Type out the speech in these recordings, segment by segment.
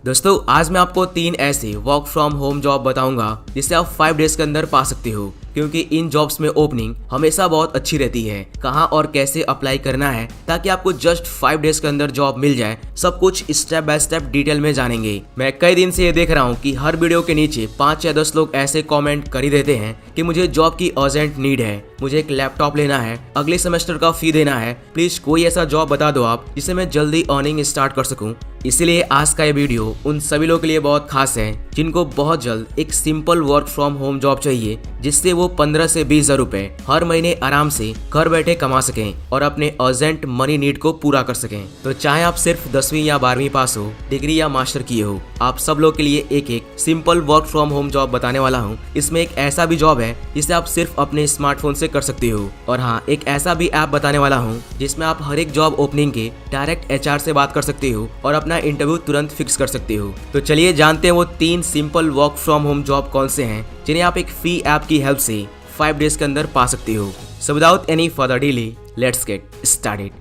दोस्तों आज मैं आपको 3 ऐसे वर्क फ्रॉम होम जॉब बताऊंगा जिसे आप 5 डेज के अंदर पा सकते हो, क्योंकि इन जॉब्स में ओपनिंग हमेशा बहुत अच्छी रहती है। कहां और कैसे अप्लाई करना है ताकि आपको जस्ट 5 डेज के अंदर जॉब मिल जाए, सब कुछ स्टेप बाय स्टेप डिटेल में जानेंगे। मैं कई दिन से ये देख रहा हूँ कि हर वीडियो के नीचे 5 या 10 लोग ऐसे कमेंट कर ही देते हैं कि मुझे जॉब की अर्जेंट नीड है, मुझे एक लैपटॉप लेना है, अगले सेमेस्टर का फी देना है, प्लीज कोई ऐसा जॉब बता दो आप जिससे मैं जल्दी अर्निंग स्टार्ट कर सकूं। इसीलिए आज का ये वीडियो उन सभी लोगों के लिए बहुत खास है जिनको बहुत जल्द एक simple work from home job चाहिए, जिससे वो 15 से 20 हजार रुपए हर महीने आराम से घर बैठे कमा सकें और अपने अर्जेंट मनी नीड को पूरा कर सकें। तो चाहे आप सिर्फ 10वीं या 12वीं पास हो, डिग्री या मास्टर किए हो, आप सब लोग के लिए एक simple work from home job बताने वाला हूँ। इसमें एक ऐसा भी जॉब है जिसे आप सिर्फ अपने स्मार्टफोन से कर सकते हो, और हाँ, एक ऐसा भी ऐप बताने वाला हूँ जिसमें आप हर एक जॉब ओपनिंग के डायरेक्ट HR से बात कर सकते हो और अपना इंटरव्यू तुरंत फिक्स कर सकते हो। तो चलिए जानते हैं वो 3 simple work from home job कौन से हैं जिन्हें आप एक फ्री ऐप की हेल्प से 5 डेज के अंदर पा सकते हो। So without any further delay, let's get started.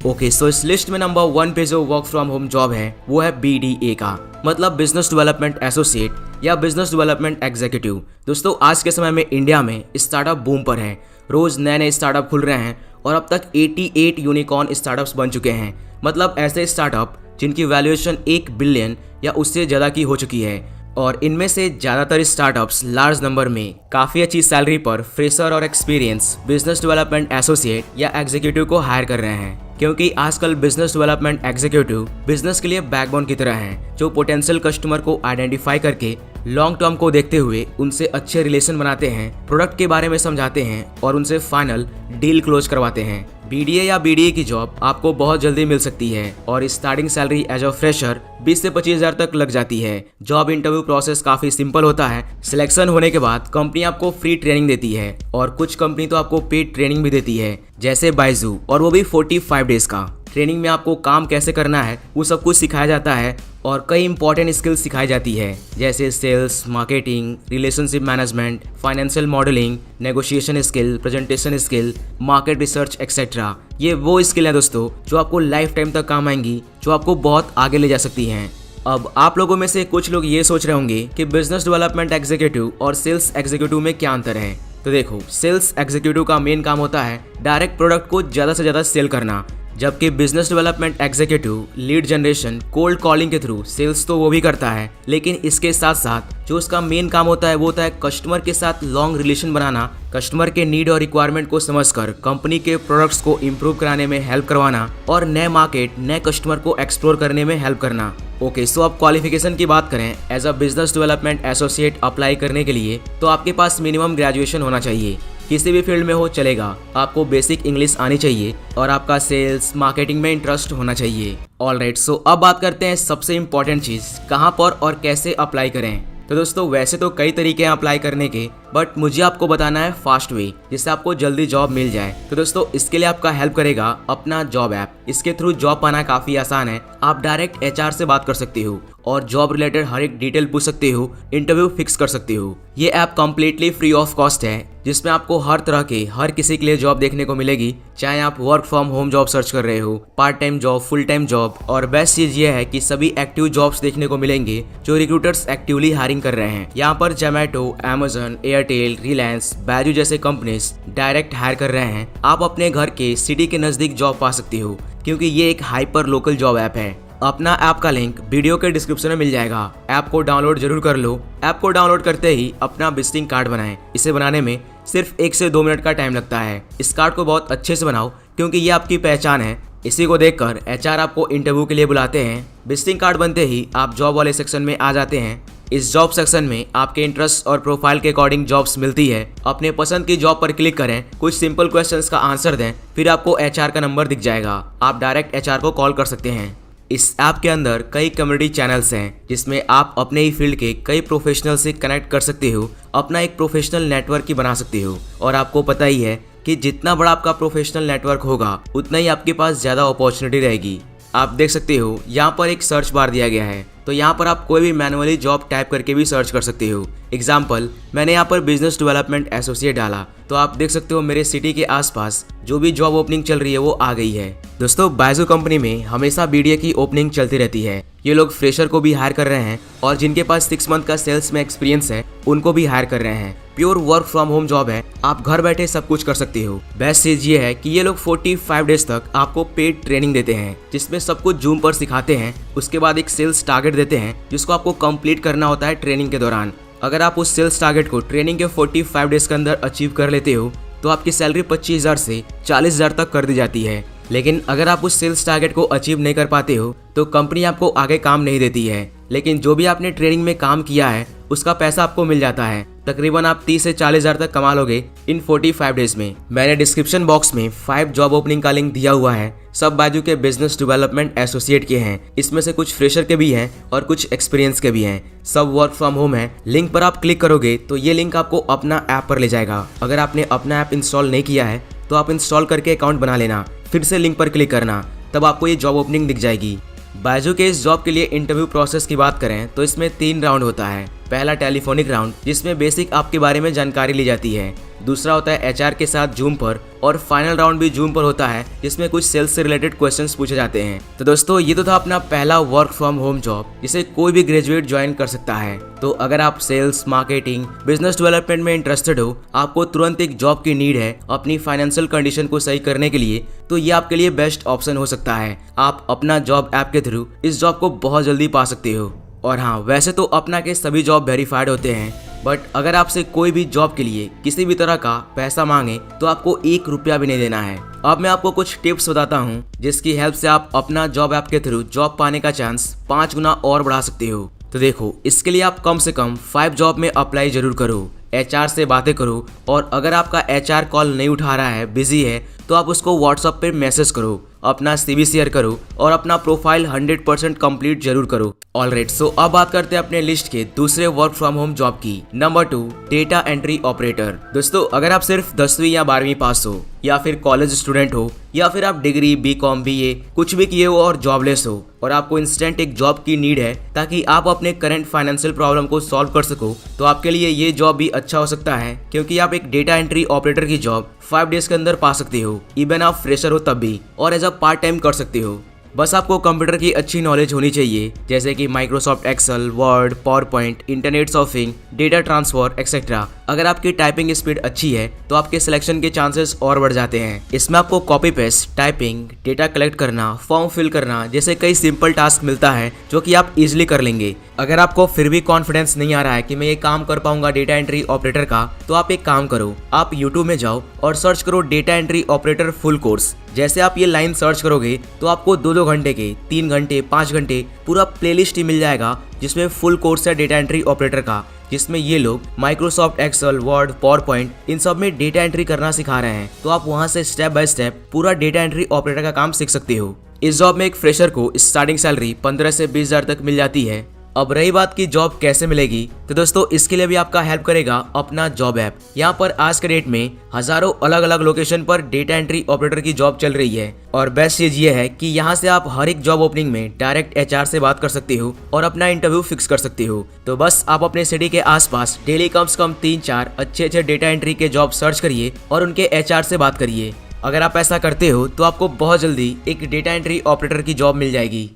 Okay, so इस लिस्ट में नंबर 1 पे जो वर्क फ्रॉम होम जॉब है वो है BDA का, मतलब बिजनेस डेवलपमेंट एसोसिएट या बिजनेस डेवलपमेंट एग्जीक्यूटिव। दोस्तों आज के समय में इंडिया में स्टार्टअप बूम पर है, रोज नए नए स्टार्टअप खुल रहे हैं और अब तक 88 यूनिकॉर्न स्टार्टअप्स बन चुके हैं। मतलब ऐसे स्टार्टअप जिनकी वैल्यूएशन 1 बिलियन या उससे ज़्यादा की हो चुकी है, और इनमें से ज़्यादातर स्टार्टअप्स लार्ज नंबर में काफ़ी अच्छी सैलरी पर फ्रेशर और एक्सपीरियंस बिजनेस डेवलपमेंट एसोसिएट या एग्जीक्यूटिव को हायर कर रहे हैं, क्योंकि आजकल बिजनेस डेवलपमेंट एग्जीक्यूटिव बिजनेस के लिए बैकबोन की तरह हैं, जो पोटेंशियल कस्टमर को आइडेंटिफाई करके लॉन्ग टर्म को देखते हुए उनसे अच्छे रिलेशन बनाते हैं, प्रोडक्ट के बारे में समझाते हैं और उनसे फाइनल डील क्लोज करवाते हैं। BDA या BDA की जॉब आपको बहुत जल्दी मिल सकती है और starting salary as a fresher 20 से 25 हजार तक लग जाती है। जॉब इंटरव्यू प्रोसेस काफी सिंपल होता है। सिलेक्शन होने के बाद कंपनी आपको फ्री ट्रेनिंग देती है और कुछ कंपनी तो आपको पेड ट्रेनिंग भी देती है, जैसे बाइजू, और वो भी 45 डेज का। ट्रेनिंग में आपको काम कैसे करना है वो सब कुछ सिखाया जाता है और कई इंपॉर्टेंट स्किल्स सिखाई जाती है, जैसे sales, marketing, relationship management, financial modelling, negotiation skill, presentation skill, market research etcetera. ये वो स्किल है दोस्तों जो आपको लाइफ टाइम तक काम आएंगी, जो आपको बहुत आगे ले जा सकती हैं। अब आप लोगों में से कुछ लोग ये सोच रहे होंगे कि बिजनेस डेवलपमेंट एग्जीक्यूटिव और सेल्स एग्जीक्यूटिव में क्या अंतर है। तो देखो, सेल्स एग्जीक्यूटिव का मेन काम होता है डायरेक्ट प्रोडक्ट को ज़्यादा से ज़्यादा सेल करना, जबकि business development executive lead generation, cold calling के थ्रू सेल्स तो वो भी करता है, लेकिन इसके साथ साथ जो उसका मेन काम होता है वो होता है कस्टमर के साथ लॉन्ग रिलेशन बनाना, कस्टमर के नीड और रिक्वायरमेंट को समझकर कंपनी के प्रोडक्ट्स को इम्प्रूव कराने में हेल्प करवाना और नए मार्केट, नए कस्टमर को एक्सप्लोर करने में हेल्प करना। ओके, सो अब क्वालिफिकेशन की बात करें, as a business development associate apply करने के लिए तो आपके पास मिनिमम ग्रेजुएशन होना चाहिए। किसी भी फील्ड में हो चलेगा, आपको बेसिक इंग्लिश आनी चाहिए और आपका सेल्स मार्केटिंग में इंटरेस्ट होना चाहिए। ऑलराइट, सो अब बात करते हैं सबसे इम्पोर्टेंट चीज़, कहाँ पर और कैसे अप्लाई करें। तो दोस्तों वैसे तो कई तरीके हैं अप्लाई करने के, बट मुझे आपको बताना है फास्ट वे, जिससे आपको जल्दी जॉब मिल जाए। तो दोस्तों इसके लिए आपका हेल्प करेगा अपना जॉब ऐप। इसके थ्रू जॉब पाना काफ़ी आसान है। आप डायरेक्ट HR से बात कर सकते हो और जॉब रिलेटेड हर एक डिटेल पूछ सकते हो, इंटरव्यू फिक्स कर सकते हो। ये app completely free of cost है, जिसमें आपको हर तरह के हर किसी के लिए जॉब देखने को मिलेगी, चाहे आप work from home job search कर रहे हो, part time job, full time job, और बेस्ट चीज ये है कि सभी एक्टिव जॉब्स देखने को मिलेंगे जो रिक्रूटर्स एक्टिवली हायरिंग कर रहे हैं। यहाँ पर जोमैटो, अमेजन, एयरटेल, रिलायंस, बैजू जैसे कंपनीज डायरेक्ट हायर कर रहे हैं। आप अपने घर के सिटी के नजदीक जॉब पा सकते हो, क्योंकि ये एक हाइपर लोकल जॉब ऐप है। अपना ऐप का लिंक वीडियो के डिस्क्रिप्शन में मिल जाएगा। ऐप को डाउनलोड जरूर कर लो। ऐप को डाउनलोड करते ही अपना विजिटिंग कार्ड बनाएं। इसे बनाने में सिर्फ 1 से 2 मिनट का टाइम लगता है। इस कार्ड को बहुत अच्छे से बनाओ, क्योंकि ये आपकी पहचान है। इसी को देखकर HR आपको इंटरव्यू के लिए बुलाते हैं। विजिटिंग कार्ड बनते ही आप जॉब वाले सेक्शन में आ जाते हैं। इस जॉब सेक्शन में आपके इंटरेस्ट और प्रोफाइल के अकॉर्डिंग जॉब्स मिलती है। अपने पसंद की जॉब पर क्लिक करें, कुछ सिंपल क्वेश्चंस का आंसर दें, फिर आपको HR का नंबर दिख जाएगा। आप डायरेक्ट HR को कॉल कर सकते हैं। इस ऐप के अंदर कई कम्युनिटी चैनल्स हैं, जिसमें आप अपने ही फील्ड के कई प्रोफेशनल से कनेक्ट कर सकते हो, अपना एक प्रोफेशनल नेटवर्क ही बना सकते हो। और आपको पता ही है कि जितना बड़ा आपका प्रोफेशनल नेटवर्क होगा, उतना ही आपके पास ज़्यादा अपॉर्चुनिटी रहेगी। आप देख सकते हो यहाँ पर एक सर्च बार दिया गया है। तो यहाँ पर आप कोई भी मैनुअली जॉब टाइप करके भी सर्च कर सकते हो। एग्जाम्पल, मैंने यहाँ पर बिजनेस डेवलपमेंट एसोसिएट डाला तो आप देख सकते हो मेरे सिटी के आसपास जो भी जॉब ओपनिंग चल रही है वो आ गई है। दोस्तों, बायजू कंपनी में हमेशा बीडीए की ओपनिंग चलती रहती है। ये लोग फ्रेशर को भी हायर कर रहे हैं और जिनके पास 6 मंथ का सेल्स में एक्सपीरियंस है उनको भी हायर कर रहे हैं। Pure work from home job है, आप घर बैठे सब कुछ कर सकते हो। बेस्ट चीज ये है कि ये लोग 45 डेज तक आपको पेड ट्रेनिंग देते हैं जिसमें सब कुछ जूम पर सिखाते हैं। उसके बाद एक सेल्स टारगेट देते हैं जिसको आपको कंप्लीट करना होता है ट्रेनिंग के दौरान। अगर आप उस सेल्स टारगेट को ट्रेनिंग के 45 डेज के अंदर अचीव कर लेते हो तो आपकी सैलरी 25,000 से 40,000 तक कर दी जाती है। लेकिन अगर आप उस सेल्स टारगेट को अचीव नहीं कर पाते हो तो कंपनी आपको आगे काम नहीं देती है। लेकिन जो भी आपने ट्रेनिंग में काम किया है उसका पैसा आपको मिल जाता है। तकरीबन आप 30 से 40,000 तक कमा लोगे इन 45 डेज में। मैंने डिस्क्रिप्शन बॉक्स में 5 जॉब ओपनिंग का लिंक दिया हुआ है। सब बाजू के बिजनेस डेवलपमेंट एसोसिएट के हैं। इसमें से कुछ फ्रेशर के भी हैं और कुछ एक्सपीरियंस के भी हैं। सब वर्क फ्रॉम होम है। लिंक पर आप क्लिक करोगे तो ये लिंक आपको अपना ऐप पर ले जाएगा। अगर आपने अपना ऐप इंस्टॉल नहीं किया है तो आप इंस्टॉल करके अकाउंट बना लेना, फिर से लिंक पर क्लिक करना, तब आपको ये जॉब ओपनिंग दिख जाएगी। बायजू के इस जॉब के लिए इंटरव्यू प्रोसेस की बात करें तो इसमें 3 राउंड होता है। पहला टेलीफोनिक राउंड जिसमें बेसिक आपके बारे में जानकारी ली जाती है। दूसरा होता है एचआर के साथ जूम पर और फाइनल राउंड भी जूम पर होता है जिसमें कुछ सेल्स से रिलेटेड क्वेश्चंस पूछे जाते हैं। तो दोस्तों, ये तो था अपना पहला वर्क फ्रॉम होम जॉब जिसे कोई भी ग्रेजुएट ज्वाइन कर सकता है। तो अगर आप सेल्स, मार्केटिंग, बिजनेस डेवलपमेंट में इंटरेस्टेड हो, आपको तुरंत एक जॉब की नीड है अपनी फाइनेंशियल कंडीशन को सही करने के लिए, तो ये आपके लिए बेस्ट ऑप्शन हो सकता है। आप अपना जॉब ऐप के थ्रू इस जॉब को बहुत जल्दी पा सकते हो। और हाँ, वैसे तो अपना के सभी जॉब वेरीफाइड होते हैं, बट अगर आपसे कोई भी जॉब के लिए किसी भी तरह का पैसा मांगे तो आपको 1 रुपया भी नहीं देना है। अब मैं आपको कुछ टिप्स बताता हूँ जिसकी हेल्प से आप अपना जॉब ऐप के थ्रू जॉब पाने का चांस 5 गुना और बढ़ा सकते हो। तो देखो, इसके लिए आप कम से कम 5 जॉब में अप्लाई जरूर करो, एचआर से बातें करो, और अगर आपका एचआर कॉल नहीं उठा रहा है, बिजी है, तो आप उसको व्हाट्सएप पे मैसेज करो, अपना सीवी शेयर करो और अपना प्रोफाइल 100% कंप्लीट जरूर करो। ऑलराइट, सो अब बात करते हैं अपने लिस्ट के दूसरे वर्क फ्रॉम होम जॉब की। Number 2, data entry operator. दोस्तों, अगर आप सिर्फ 10वीं या 12वीं पास हो, या फिर कॉलेज स्टूडेंट हो, या फिर आप डिग्री, बीकॉम, बीए कुछ भी किए हो और जॉबलेस हो और आपको इंस्टेंट एक जॉब की नीड है ताकि आप अपने करंट फाइनेंशियल प्रॉब्लम को सॉल्व कर सको, तो आपके लिए ये जॉब भी अच्छा हो सकता है क्योंकि आप एक डेटा एंट्री ऑपरेटर की जॉब 5 डेज के अंदर पा सकते हो। इवन आप फ्रेशर हो तब भी, और एज अ पार्ट टाइम कर सकते हो। बस आपको कंप्यूटर की अच्छी नॉलेज होनी चाहिए, जैसे कि Microsoft Excel, Word, PowerPoint, internet surfing, data transfer etcetera. अगर आपकी टाइपिंग स्पीड अच्छी है तो आपके सिलेक्शन के चांसेस और बढ़ जाते हैं। इसमें आपको copy paste, typing, data collect करना, फॉर्म फिल करना जैसे कई सिंपल टास्क मिलता है जो कि आप इजिली कर लेंगे। अगर आपको फिर भी कॉन्फिडेंस नहीं आ रहा है कि मैं ये काम कर पाऊंगा डेटा एंट्री ऑपरेटर का, तो आप एक काम करो, आप यूट्यूब में जाओ और सर्च करो data entry operator full course. जैसे आप ये लाइन सर्च करोगे तो आपको 2-2 घंटे के, 3 घंटे, 5 घंटे पूरा प्लेलिस्ट ही मिल जाएगा जिसमें फुल कोर्स है डेटा एंट्री ऑपरेटर का, जिसमें ये लोग Microsoft Excel, Word, PowerPoint इन सब में डेटा एंट्री करना सिखा रहे हैं। तो आप वहां से स्टेप बाय स्टेप पूरा डेटा एंट्री ऑपरेटर का काम सीख सकते हो। इस जॉब में एक फ्रेशर को स्टार्टिंग सैलरी 15 से 20,000 तक मिल जाती है। अब रही बात की जॉब कैसे मिलेगी, तो दोस्तों इसके लिए भी आपका हेल्प करेगा अपना जॉब ऐप। यहाँ पर आज के डेट में हजारों अलग अलग लोकेशन पर डेटा एंट्री ऑपरेटर की जॉब चल रही है। और बेस्ट चीज ये है कि यहाँ से आप हर एक जॉब ओपनिंग में डायरेक्ट एचआर से बात कर सकते हो और अपना इंटरव्यू फिक्स कर सकते हो। तो बस आप अपने सिटी के आसपास डेली कम से कम 3-4 अच्छे डेटा एंट्री के जॉब सर्च करिए और उनके एचआर से बात करिए। अगर आप ऐसा करते हो तो आपको बहुत जल्दी एक डेटा एंट्री ऑपरेटर की जॉब मिल जाएगी।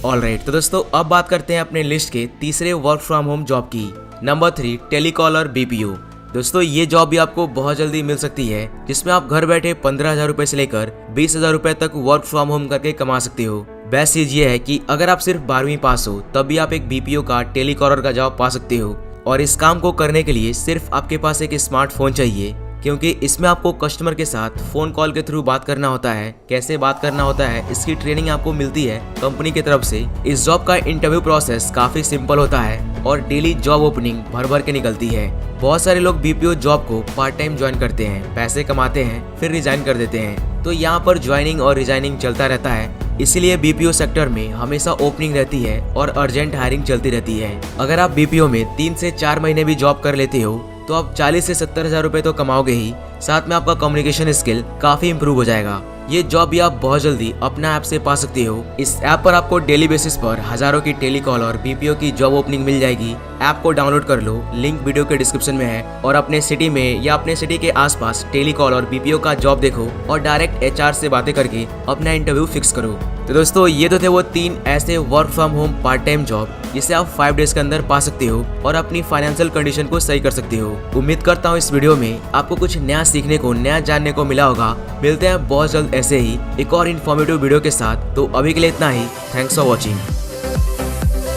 ऑलराइट, तो दोस्तों अब बात करते हैं अपने लिस्ट के तीसरे वर्क फ्रॉम होम जॉब की। Number 3, telecaller BPO. दोस्तों ये जॉब भी आपको बहुत जल्दी मिल सकती है, जिसमें आप घर बैठे 15,000 रुपए से लेकर 20,000 रुपए तक वर्क फ्रॉम होम करके कमा सकते हो। बेस्ट चीज ये है कि अगर आप सिर्फ 12वीं पास हो तब भी आप एक बीपीओ का टेलीकॉलर का जॉब पा सकते हो। और इस काम को करने के लिए सिर्फ आपके पास एक स्मार्टफोन चाहिए, क्योंकि इसमें आपको कस्टमर के साथ फोन कॉल के थ्रू बात करना होता है। कैसे बात करना होता है इसकी ट्रेनिंग आपको मिलती है कंपनी की तरफ से। इस जॉब का इंटरव्यू प्रोसेस काफी सिंपल होता है और डेली जॉब ओपनिंग भर भर के निकलती है। बहुत सारे लोग बीपीओ जॉब को पार्ट टाइम ज्वाइन करते हैं, पैसे कमाते हैं, फिर रिजाइन कर देते हैं। तो यहाँ पर ज्वाइनिंग और रिजाइनिंग चलता रहता है, इसीलिए बीपीओ सेक्टर में हमेशा ओपनिंग रहती है और अर्जेंट हायरिंग चलती रहती है। अगर आप बीपीओ में 3 से 4 महीने भी जॉब कर लेते हो तो आप 40 से 70,000 रुपए तो कमाओगे ही, साथ में आपका कम्युनिकेशन स्किल काफी इंप्रूव हो जाएगा। ये जॉब भी आप बहुत जल्दी अपना ऐप से पा सकते हो। इस ऐप पर आपको डेली बेसिस पर हजारों की टेलीकॉल और बीपीओ की जॉब ओपनिंग मिल जाएगी। ऐप को डाउनलोड कर लो, लिंक वीडियो के डिस्क्रिप्शन में है, और अपने सिटी में या अपने सिटी के आसपास टेलीकॉल और बीपीओ का जॉब देखो और डायरेक्ट एचआर से बातें करके अपना इंटरव्यू फिक्स करो। तो दोस्तों ये तो थे वो 3 ऐसे work from home part time job जिसे आप 5 डेज के अंदर पा सकते हो और अपनी फाइनेंशियल कंडीशन को सही कर सकते हो। उम्मीद करता हूँ इस वीडियो में आपको कुछ नया सीखने को, नया जानने को मिला होगा। मिलते हैं बहुत जल्द ऐसे ही एक और इन्फॉर्मेटिव वीडियो के साथ। तो अभी के लिए इतना ही। Thanks for watching.